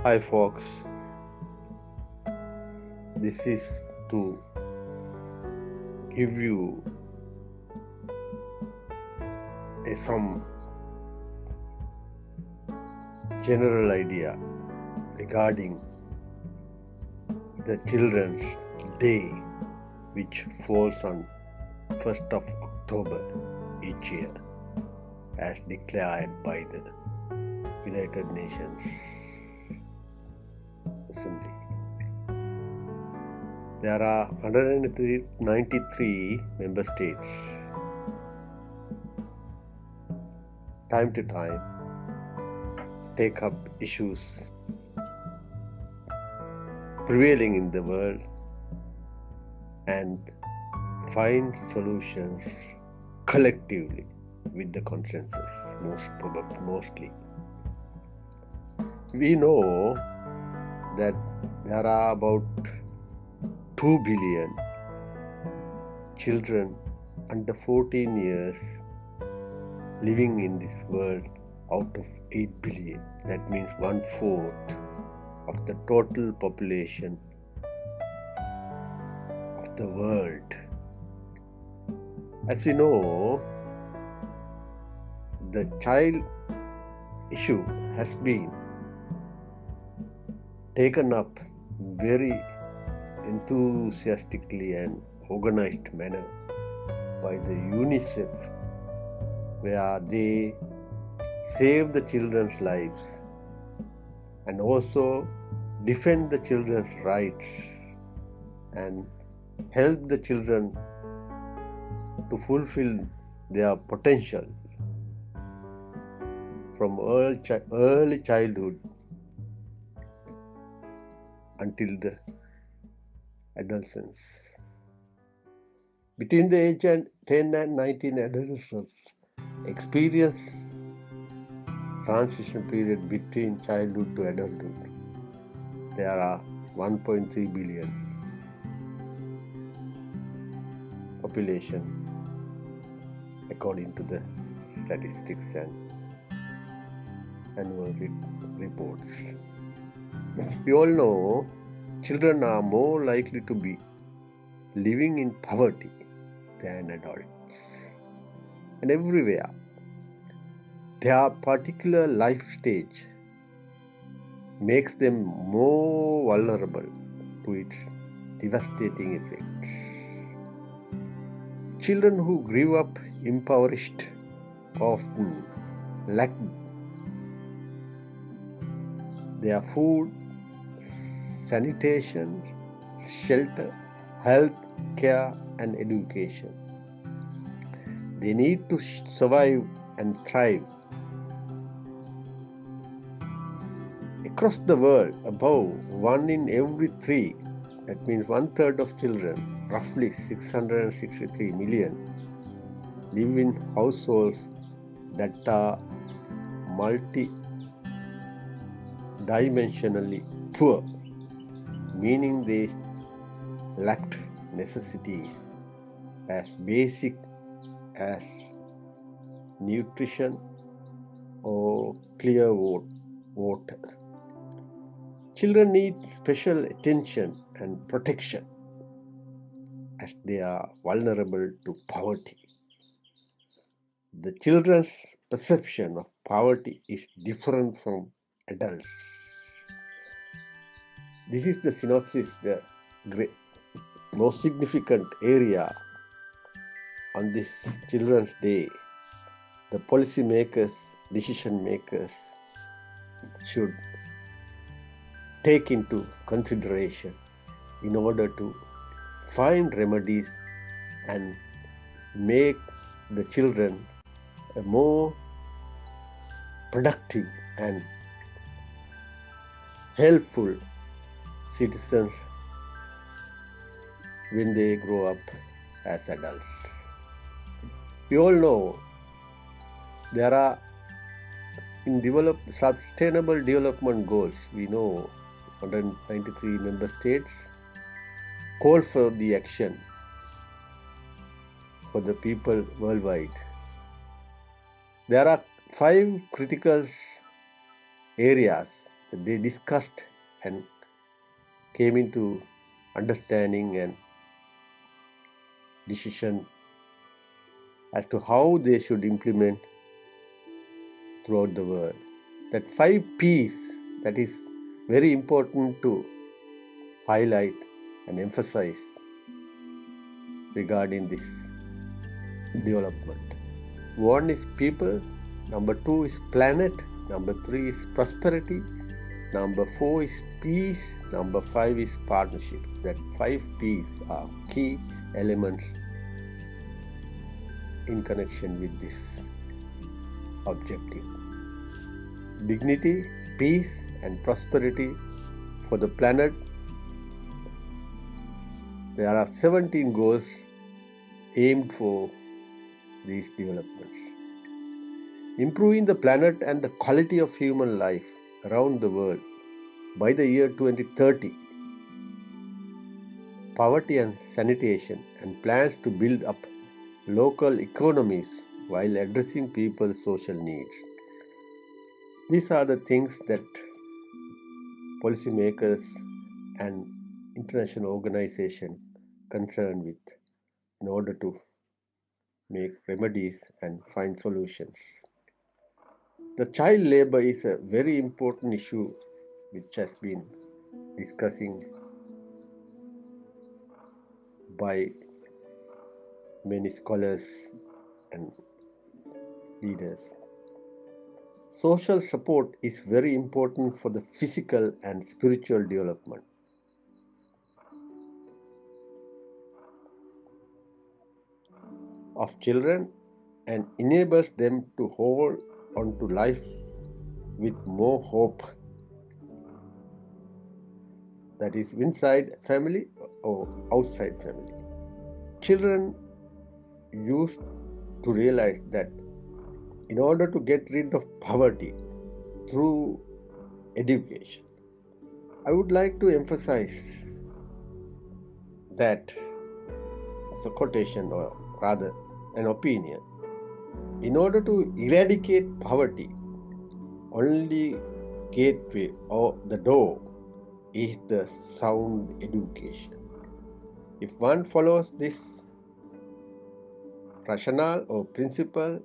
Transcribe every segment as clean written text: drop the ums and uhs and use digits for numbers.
Hi folks, this is to give you some general idea regarding the Children's Day which falls on 1st of October each year as declared by the United Nations Assembly. There are 193 member states. Time to time take up issues prevailing in the world and find solutions collectively with the consensus, mostly. We know that there are about 2 billion children under 14 years living in this world out of 8 billion. That means 1/4 of the total population of the world. As we know, the child issue has been taken up very enthusiastically and organized manner by the UNICEF, where they save the children's lives and also defend the children's rights and help the children to fulfill their potential from early childhood until the adolescence. Between the age of 10 and 19, adolescents experience transition period between childhood to adulthood. There are 1.3 billion population according to the statistics and annual reports. We all know children are more likely to be living in poverty than adults. And everywhere, their particular life stage makes them more vulnerable to its devastating effects. Children who grew up impoverished often lack their food, sanitation, shelter, health, care, and education. They need to survive and thrive. Across the world, above 1 in every 3, that means 1/3 of children, roughly 663 million, live in households that are multi-dimensionally poor, meaning they lacked necessities as basic as nutrition or clear water. Children need special attention and protection as they are vulnerable to poverty. The children's perception of poverty is different from adults. This is the synopsis, the most significant area on this Children's Day. The policy makers, decision makers should take into consideration in order to find remedies and make the children a more productive and helpful citizens when they grow up as adults. We all know there are in sustainable development goals, we know 193 member states call for the action for the people worldwide. There are 5 critical areas they discussed and came into understanding and decision as to how they should implement throughout the world. That 5 P's that is very important to highlight and emphasize regarding this development. One is people, number two is planet, number three is prosperity, number four is peace, number five is partnership. That 5 P's are key elements in connection with this objective. Dignity, peace, and prosperity for the planet. There are 17 goals aimed for these developments. Improving the planet and the quality of human life around the world by the year 2030. Poverty and sanitation and plans to build up local economies while addressing people's social needs. These are the things that policymakers and international organizations concerned with in order to make remedies and find solutions. The child labor is a very important issue which has been discussing by many scholars and leaders. Social support is very important for the physical and spiritual development of children and enables them to hold on to life with more hope. That is inside family or outside family. Children used to realize that in order to get rid of poverty through education, I would like to emphasize that as a quotation or rather an opinion. In order to eradicate poverty, only gateway or the door is the sound education. If one follows this rationale or principle,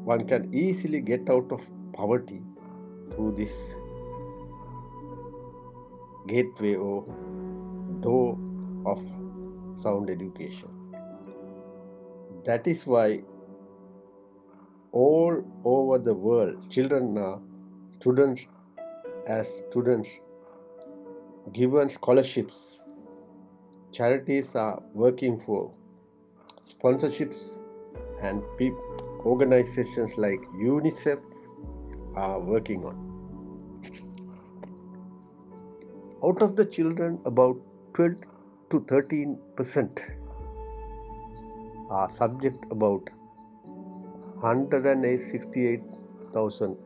one can easily get out of poverty through this gateway or door of sound education. That is why all over the world, children are students given scholarships. Charities are working for sponsorships and organizations like UNICEF are working on. Out of the children, about 12 to 13% are subject about 168,000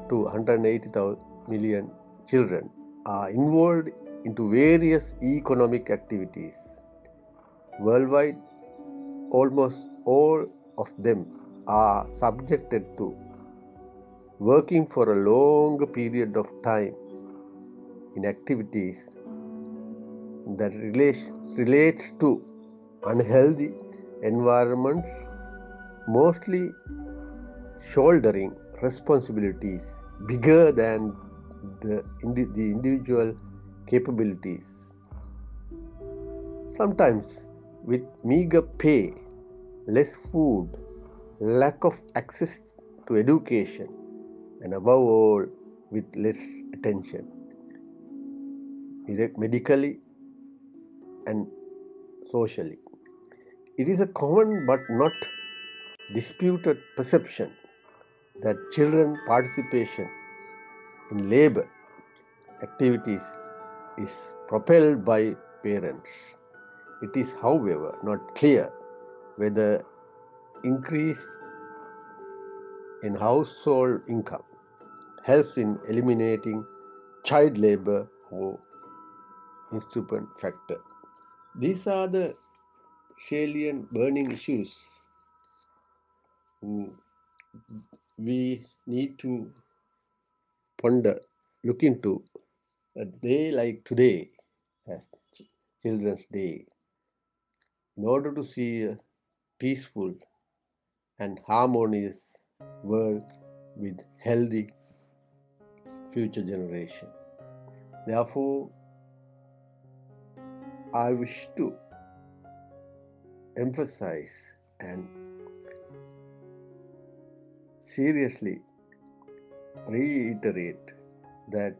to 180,000 million children are involved into various economic activities. Worldwide, almost all of them are subjected to working for a long period of time in activities that relates to unhealthy environments, mostly shouldering responsibilities bigger than the individual capabilities. Sometimes with meager pay, less food, lack of access to education, and above all, with less attention, medically and socially. It is a common but not disputed perception that children participation in labor activities is propelled by parents. It is, however, not clear whether increase in household income helps in eliminating child labor or instrument factor. These are the salient burning issues we need to ponder, look into a day like today as Children's Day in order to see a peaceful and harmonious world with healthy future generation. Therefore, I wish to emphasize and seriously reiterate that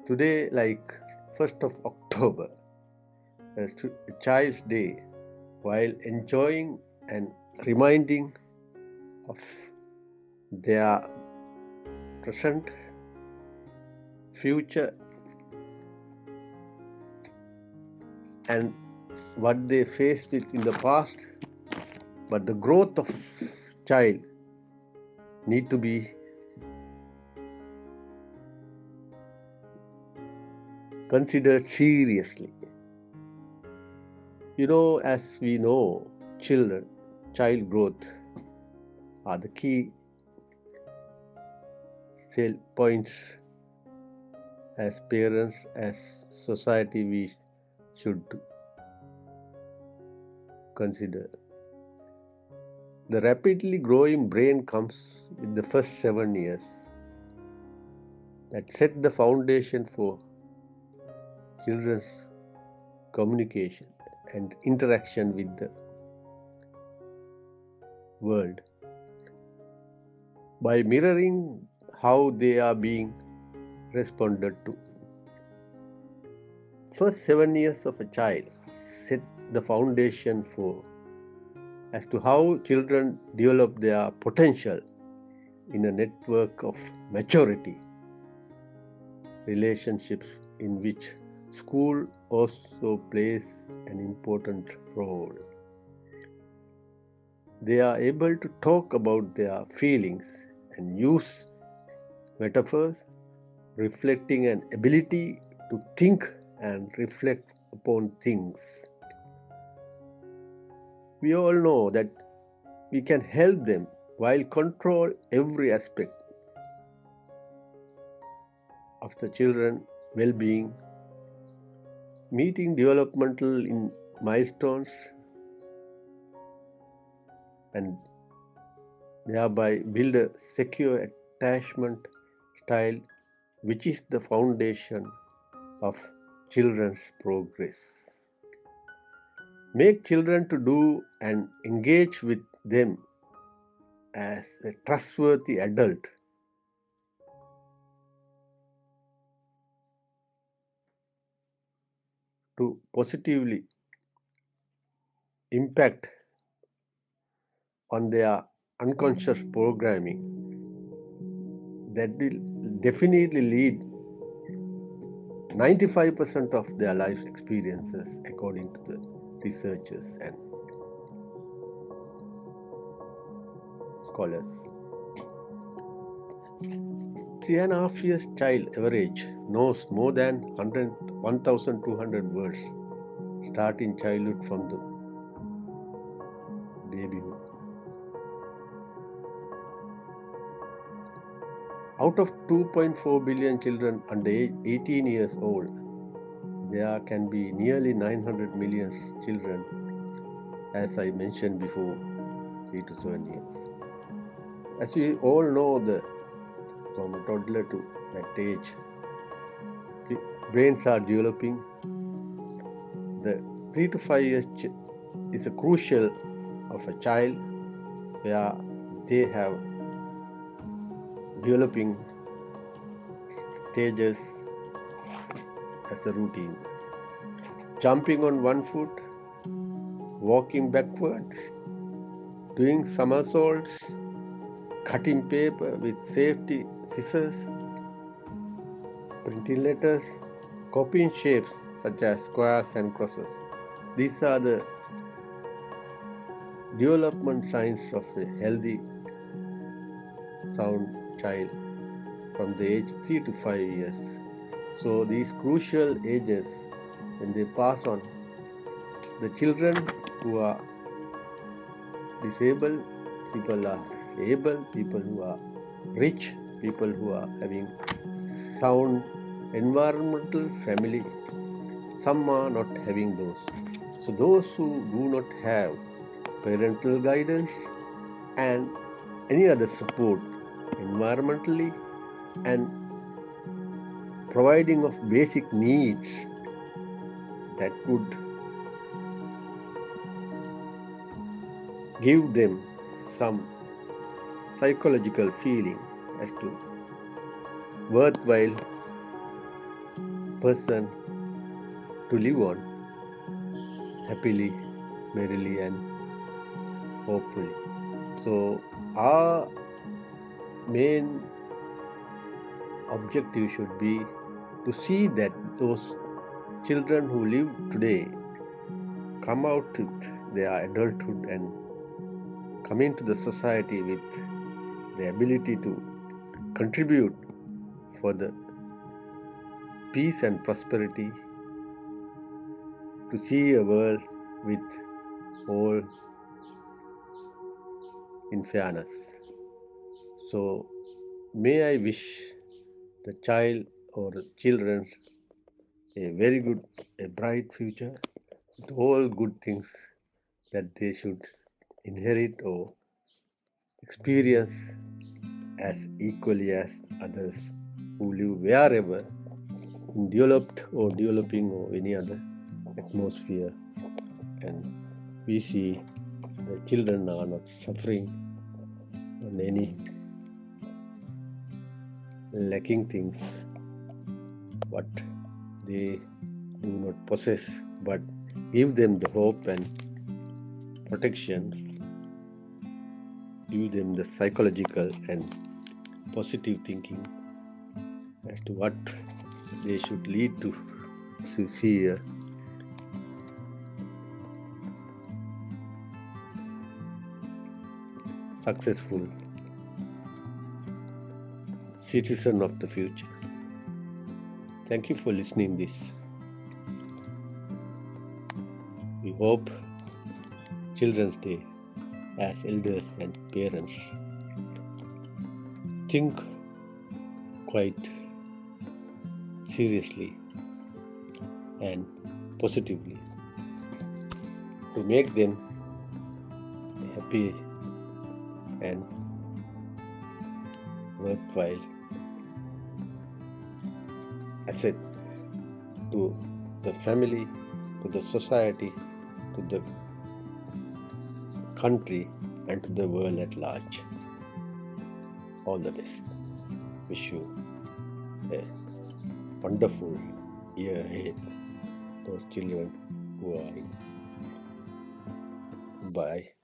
today, like 1st of October, as a Child's Day, while enjoying and reminding of their present, future, and what they faced with in the past, but the growth of child need to be considered seriously. As we know, child growth are the key sale points as parents, as society we should consider. The rapidly growing brain comes in the first 7 years that set the foundation for children's communication and interaction with the world. By mirroring how they are being responded to. First 7 years of a child set the foundation for as to how children develop their potential in a network of maturity, relationships in which school also plays an important role. They are able to talk about their feelings and use metaphors, reflecting an ability to think and reflect upon things. We all know that we can help them while control every aspect of the children's well-being, meeting developmental milestones, and thereby build a secure attachment style which is the foundation of children's progress. Make children to do and engage with them as a trustworthy adult. To positively impact on their unconscious programming that will definitely lead 95% of their life experiences according to the researchers and scholars. 3.5 years child average knows more than 1,200 words start in childhood from the babyhood. Out of 2.4 billion children under age 18 years old, there can be nearly 900 million children, as I mentioned before, 3 to 7 years. As we all know, from a toddler to that age, brains are developing. The 3 to 5 years is a crucial of a child where they have developing stages as a routine. Jumping on one foot, walking backwards, doing somersaults, cutting paper with safety scissors, printing letters, copying shapes such as squares and crosses. These are the development signs of a healthy, sound child from the age 3 to 5 years. So these crucial ages, when they pass on, the children who are disabled, people are able, people who are rich, people who are having sound environmental family, some are not having those. So those who do not have parental guidance and any other support environmentally and providing of basic needs that could give them some psychological feeling as to worthwhile person to live on happily, merrily and hopefully. So our main objective should be to see that those children who live today come out with their adulthood and come into the society with the ability to contribute for the peace and prosperity, to see a world with all in fairness. So may I wish the child or the children a very good, a bright future with all good things that they should inherit or experience as equally as others who live wherever in developed or developing or any other atmosphere. And we see the children are not suffering on any lacking things what they do not possess, but give them the hope and protection, give them the psychological and positive thinking as to what they should lead to see a successful citizen of the future. Thank you for listening this. We hope Children's Day as elders and parents think quite seriously and positively to make them happy and worthwhile asset to the family, to the society, to the country and to the world at large. All the best. Wish you a wonderful year ahead. Those children who are in. Bye.